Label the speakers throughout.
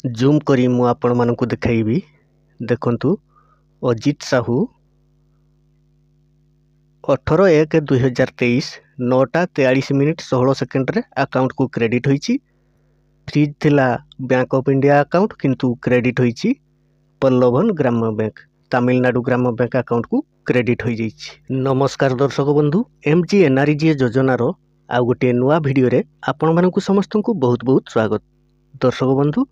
Speaker 1: Zoom करी मु आपण मानकु देखाइबी। देखंतु अजित साहू 18/1/2023 9:43:16 रे अकाउंट को क्रेडिट होईची। फ्रीज थिला बैंक ऑफ इंडिया अकाउंट किंतु क्रेडिट होईची पल्लवन ग्राम्य बैंक तमिलनाडु ग्राम्य बैंक अकाउंट को क्रेडिट हो जाइछि। नमस्कार दर्शक बंधु, MGNREGA योजनार आ गोटे नुआ वीडियो रे आपण मानकु समस्त को बहुत बहुत स्वागत। दर्शक बंधु,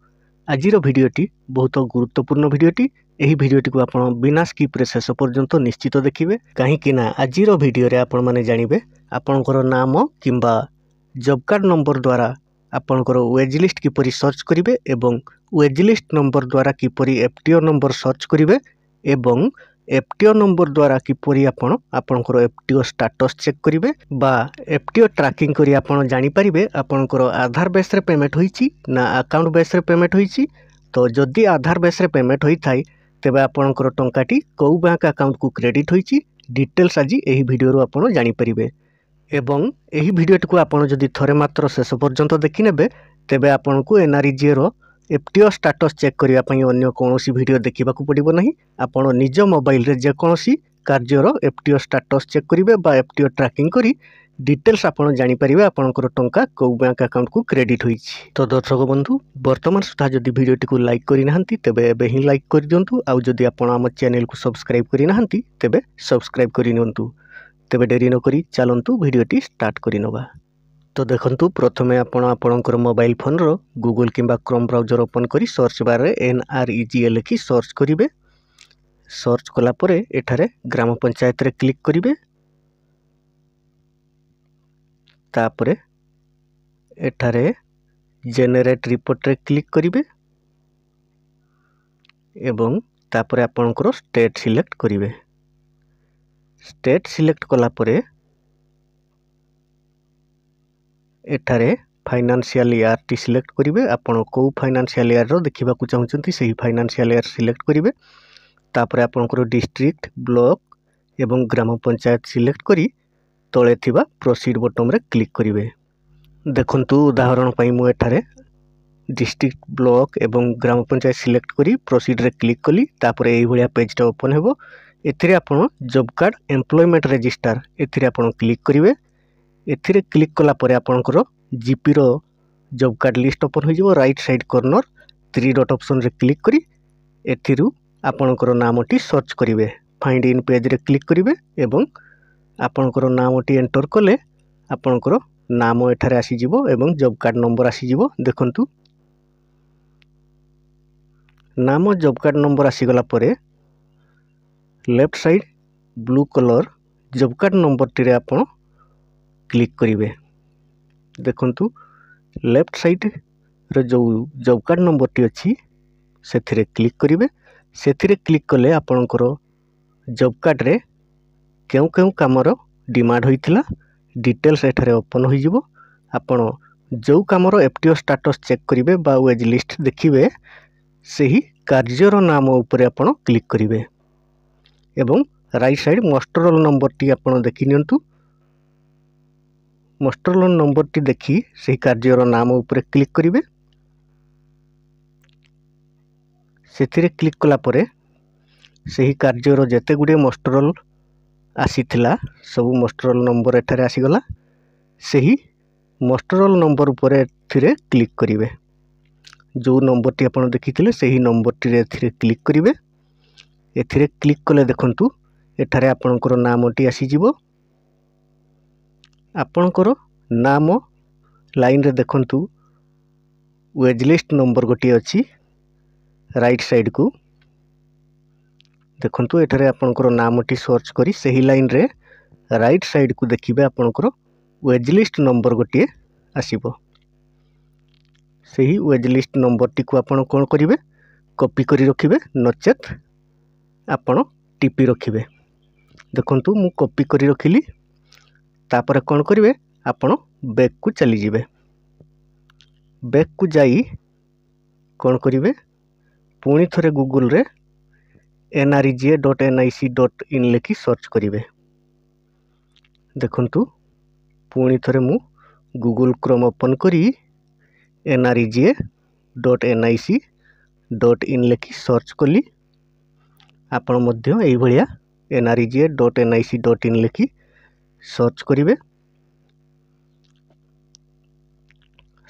Speaker 1: आजिर वीडियोटी बहुत गुरुत्वपूर्ण वीडियोटी। एही वीडियोटी को आपण बिना स्किप रे शेष पर्यंत निश्चित देखिबे, काहे कि ना आजिर वीडियो रे आपण माने जानिबे आपनकर नाम किंबा जॉब कार्ड नंबर द्वारा आपनकर वेज लिस्ट किपरि सर्च करिवे एवं वेज लिस्ट नंबर द्वारा किपरि FTO नंबर सर्च करिवे एवं FTO नंबर द्वारा किपरि आपण आपनकर FTO स्टेटस चेक करिवे बा FTO ट्रैकिंग करी आपण जानि परिबे आपनकर आधार बेस रे पेमेंट होईची ना अकाउंट बेस रे पेमेंट होईची। तो जदि आधार बेस रे पेमेंट होई थाई तेबे आपनकर टंकाटी कोउ बैंक अकाउंट को क्रेडिट होईची डिटेल्स आज एही वीडियो रो आपण जानि परिबे। एवं एही वीडियोटी को आपण जदि थरे मात्र शेष पर्यंत देखि नेबे तेबे आपनकु NREGA रो FTO स्टेटस चेक करिया पई अन्य कोनोसी वीडियो देखिबाकू पड़िबो नाही। आपण निज मोबाइल रे जे कोनोसी कार्यर FTO स्टेटस चेक करिवे बा FTO ट्रैकिंग करी डिटेल्स आपण जानि परिबे आपनकर टंका को बैंक अकाउंट को क्रेडिट होईछि। तो दर्शक बंधु, वर्तमान सुधा जदि वीडियोटी को लाइक करि नाहंती तेबे एबे ही लाइक करि दियंतु, आ जदि आपण हम चैनल को सब्सक्राइब करि नाहंती तेबे सब्सक्राइब करि नियंतु। तेबे देरी न करी चलंतु वीडियोटी स्टार्ट करि नबा। तो देखंतु प्रथमे आपण आपणकर मोबाइल फोन रो गूगल किंबा क्रोम ब्राउजर ओपन करी सर्च बार रे NREGA लिखि सर्च करिवे। सर्च कला परे एठारे ग्राम पंचायत रे क्लिक करिवे। तापरे एठारे जेनेरेट रिपोर्ट रे क्लिक करिवे एवं तापरे आपणकर स्टेट सिलेक्ट करिवे। स्टेट सिलेक्ट कला परे एठारे फाइनेंशियल ईयर टी सिलेक्ट करिवे। आपण को फाइनेंशियल ईयर रो देखिबा को चाहउचंती सही फाइनेंशियल ईयर सिलेक्ट करिवे। तापरे आपणकर डिस्ट्रिक्ट, ब्लॉक एवं ग्राम पंचायत सिलेक्ट करी तळे थिबा प्रोसीड बटन रे क्लिक करिवे। देखंतु उदाहरण पई मु एठारे डिस्ट्रिक्ट, ब्लॉक एवं ग्राम पंचायत सिलेक्ट करी प्रोसीड रे क्लिक कली। तापरे एही भलिया पेज टा ओपन हेबो। एथिरे आपण जॉब कार्ड एम्प्लॉयमेंट रजिस्टर एथिरे आपण क्लिक करिवे। एथिरे क्लिक कला परे आपनकर जीपी रो जॉब कार्ड लिस्ट ओपन हो जिवो। Right side corner 3 dot option रे क्लिक करी एथिरु आपनकर नामटी सर्च करिवे। फाइंड इन पेज रे क्लिक करिवे एवं आपनकर नामटी एंटर कले आपनकर नाम एठारे आसी जिवो एवं जॉब कार्ड नंबर आसी जिवो। देखंतु नाम जॉब कार्ड नंबर आसी गला परे left side blue collar job card number T रे आपण क्लिक करिवे। देखंतु लेफ्ट साइड रे जो जॉब कार्ड नंबर टी अछि सेथिरे क्लिक करिवे। सेथिरे क्लिक कले आपनकर जॉब कार्ड रे केउ केउ कामर डिमांड होइथिला डिटेल्स एठारे ओपन होई जिवो। आपण जो कामर FTO स्टेटस चेक करिवे बा वेज लिस्ट देखिवे सही कार्यर नाम ऊपर आपण क्लिक करिवे एवं right side master roll number T आपण देखि नियंतु। मास्टर रोल नंबर टी देखि सही कार्यर नाम ऊपर क्लिक करिवे। सेथिरे क्लिक कला परे सही कार्यर जेते गुडे मास्टर रोल आसीथिला सब मास्टर रोल नंबर एठारे आसी गला। सही मास्टर रोल नंबर ऊपर एथिरे क्लिक करिवे। जो नंबर टी आपण देखिथिले सही नंबर टी रे एथिरे क्लिक करिवे। एथिरे क्लिक कले देखंतु एठारे आपनकर नामटी आसी जिवो। आपनकर नाम लाइन रे देखंतु वेज लिस्ट नंबर गोटी अछि राइट साइड को। देखंतु एठारे आपनकर नामटी सर्च करी सही लाइन रे राइट साइड को देखिबे आपनकर वेज लिस्ट नंबर गोटी आसीबो। सही वेज लिस्ट नंबर टी को आपण कोन करिवे कॉपी करी रखिबे, नचेत आपण टीपी रखिबे। देखंतु मु कॉपी करी रखिली। तापर कौन करिवे आपण बैक को चली जिवे। बैक को जाई कौन करिवे पुणी थरे गूगल रे NREGA.nic.in लिखि सर्च करिवे। देखंतु पुणी थरे मु गूगल क्रोम ओपन करी NREGA.nic .in लेखि सर्च कली आपण मध्य एई भलिया nrega.nic.in लेखि सर्च करिवे।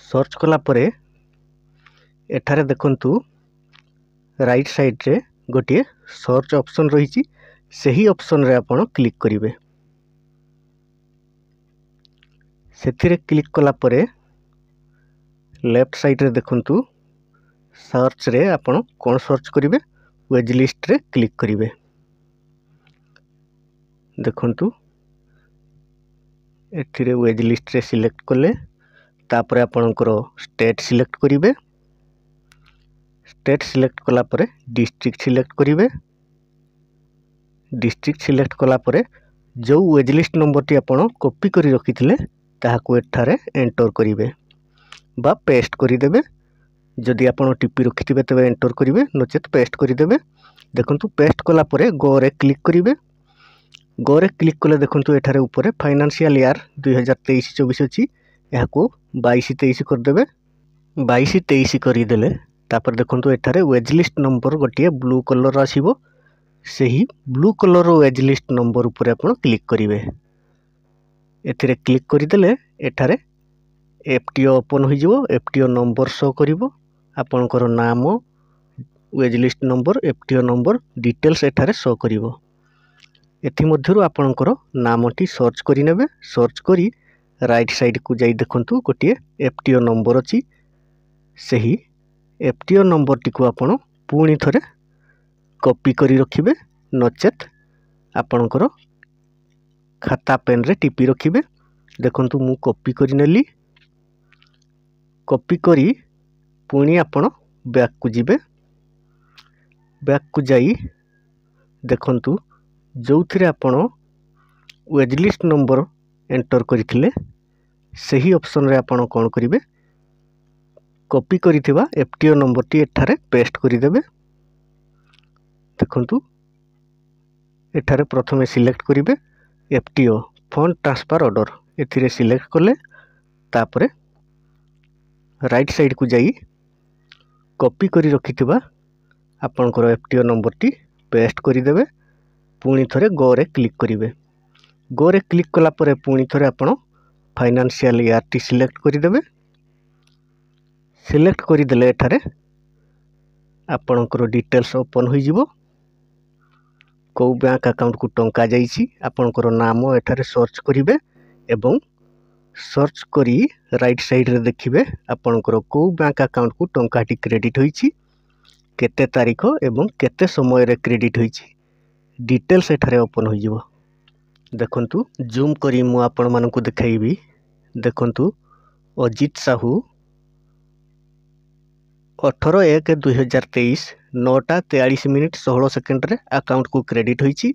Speaker 1: सर्च कला परे एठारे देखंतु राइट साइड रे गोटे सर्च ऑप्शन रही, सही ऑप्शन रे आपण क्लिक करिवे। सेथिरे क्लिक कला परे लेफ्ट साइड रे देखंतु सर्च रे आपण कोन सर्च करिवे, वेज लिस्ट रे क्लिक करिवे। देखंतु एथिरे वेज लिस्ट रे सिलेक्ट कले तापरे आपणकर स्टेट सिलेक्ट करिवे। स्टेट सिलेक्ट कला परे डिस्ट्रिक्ट सिलेक्ट करिवे। डिस्ट्रिक्ट सिलेक्ट कला परे जो वेज लिस्ट नंबर टी आपण कॉपी करी रखिथिले ताहाको एठारे एंटर करिवे बा पेस्ट करि देबे। जदि आपण टिपी रखिथिबे तबे एंटर करिवे, नचेत पेस्ट करि देबे। देखंतु पेस्ट कला परे गो रे क्लिक करिवे। गो रे क्लिक कले देखंतु एठारे ऊपर फाइनेंशियल ईयर 2023-24 अछि, याको 22-23 कर देबे। 22-23 करि देले तापर देखंतु एठारे वेज लिस्ट नंबर गोटिए ब्लू कलर आसीबो। सही blue colour wage list number ऊपर आपण क्लिक करिवे। एथिरे क्लिक करि देले एठारे एफटीओ ओपन हो जिवो। एफटीओ नंबर शो करिवो, आपणकर नाम, wage list number, FTO number details एठारे शो करिवो। एथि मध्यरु आपणकर नामटी सर्च करि नेबे। सर्च करी राइट साइड को जाई देखंतु गोटिए एफटीओ नंबर अछि। सही एफटीओ नंबर टी को आपण पुणी थरे कॉपी करी रखिबे, नचेत आपणकर खाता पेन रे टिपी रखिबे। देखंतु मु कॉपी करि नेली। कॉपी करी पुणी आपण बैक को जिबे। बैक को जाई देखंतु जो थिरे आपण वेज लिस्ट नंबर एंटर करिथिले सही ऑप्शन रे आपण कोन करिवे, कॉपी करिथिबा एफटीओ नंबर टी एठारे पेस्ट करि देबे। देखंतु एठारे प्रथमे सिलेक्ट करिवे एफटीओ फंड ट्रांसफर ऑर्डर, एथिरे सिलेक्ट कले तापरे राइट साइड को जाई कॉपी करी रखिथिबा आपणकर एफटीओ नंबर टी पेस्ट करि देबे। पुणी थरे गो रे क्लिक करिवे। गो रे क्लिक कला परे पुणी थरे आपण फाइनेंशियल ईयर टी सिलेक्ट करि देबे। सिलेक्ट करि देले एठारे आपणकर डिटेल्स ओपन हो जिवो। को बैंक अकाउंट को टंका जाईछि आपणकर नाम एठारे सर्च करिवे एवं सर्च करी राइट साइड रे देखिबे आपणकर को बैंक अकाउंट को टंकाटी क्रेडिट होईछि, केते तारीख एवं केते समय रे क्रेडिट होईछि डिटेल्स एठारे ओपन हो जिवो। देखंतु जूम करी मु आपण मानकु देखाइबी। देखंतु अजित साहू 18/1/2023 9:43:16 रे अकाउंट को क्रेडिट होईछि।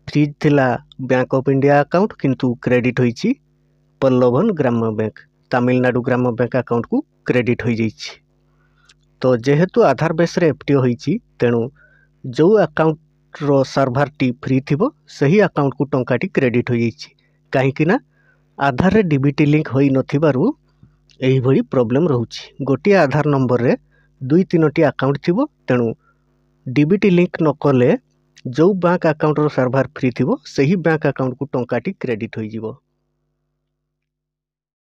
Speaker 1: फ्रीज थिला बैंक ऑफ इंडिया अकाउंट किंतु क्रेडिट होईछि पल्लवन ग्राम्य बैंक तमिलनाडु ग्राम्य बैंक अकाउंट को क्रेडिट हो जाइछि। तो जेहेतु आधार बेस रे एफटीओ होईछि तेणु जो अकाउंट रो सर्वर टी फ्री थिबो सही अकाउंट को टंकाटी क्रेडिट हो जाइछि। काहेकि ना आधार रे डीबीटी लिंक होई नथिबारु एही भली प्रॉब्लम रहउछि। गोटे आधार नंबर रे 2-3टी अकाउंट थिबो, तेणु डीबीटी लिंक न कले जो बैंक अकाउंट रो सर्वर फ्री थिबो सही बैंक अकाउंट को टंकाटी क्रेडिट होई जिवो।